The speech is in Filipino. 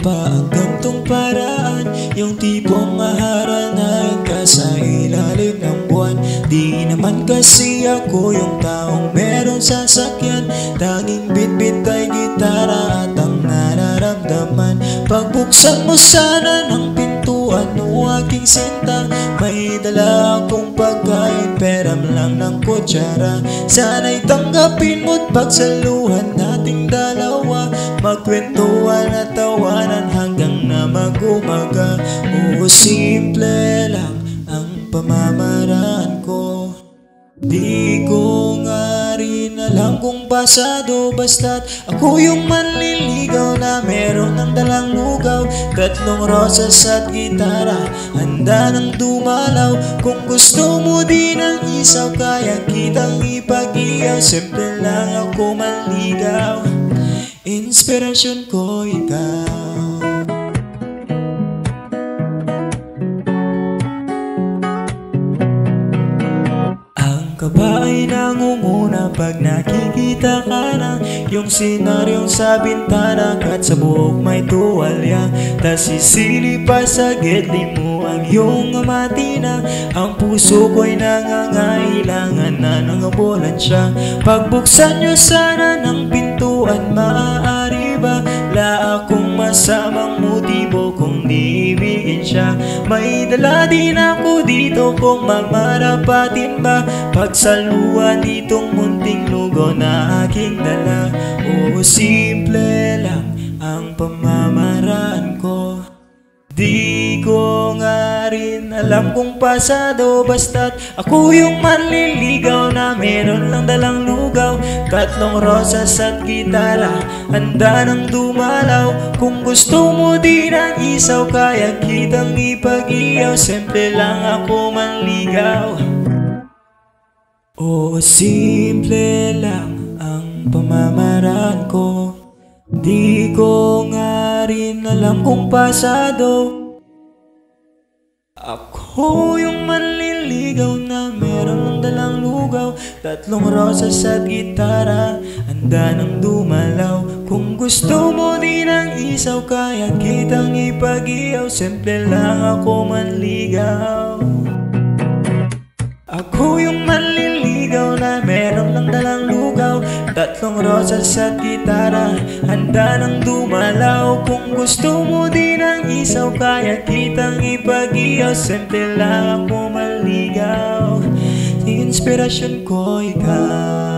ba ang gantong paraan? Yung tipong maharanayan ka sa ilalim ng buwan. Di naman kasi ako yung taong merong sasakyan. Tanging bitbit ay gitara at ang nararamdaman. Pagbuksan mo sana ng pintuan o aking sinta, may dala akong pagkain, peram lang ng kutsara. Sana'y tanggapin mo't pagsaluhan nating dalawa. Magkwentuhan at tawanan hanggang na mag-umaga. Oo, simple lang ang pamamaraan ko. Di ko nga rin alam kung pasado, basta't ako yung manliligaw na meron ng dalang lugaw. 3 rosas at gitara, handa nang dumalaw. Kung gusto mo din ang isaw, kaya kitang ipag-iyaw. Simple lang ako manligaw, inspirasyon ko ikaw. Ka ba ay nangunguna pag nakikita ka na yung senaryong sa bintana at sa buhok may tuwalya? Tas sisilip pa sa gitli mo ang iyong matina. Ang puso ko'y nangangailangan na ng ambulansya. Pagbuksan nyo sana ng pintuan, maaari ba la akong masamang motibo kung di ibigin siya? May dala din ako dito kung mamarapatin ba. Pagsaluhan ditong munting lugaw na aking dala. Oo, simple lang ang pamamaraan ko. Di ko nga rin alam kung pasado, basta't ako yung manliligaw na meron lang dalang lugaw. 3 rosas at gitara, handa nang dumalaw. Kung gusto mo din ang isaw, kaya kitang ipag-iyaw. Simple lang ako manligaw. Oo, simple lang ang pamamaraan ko. Di ko nga rin alam kung pasado. Ako yung manliligaw na meron ng dalang lugaw. 3 rosas at gitara, handa nang dumalaw. Kung gusto mo din ang isaw, kaya kitang ipag-iyaw. Simple lang ako manligaw. Ako yung manliligaw na meron lang dalang lugaw. 3 rosas at gitara, handa nang dumalaw. Kung gusto mo din ang isaw, kaya kitang ipag-iyaw. Simple lang ako manligaw, inspirasyon ko ikaw.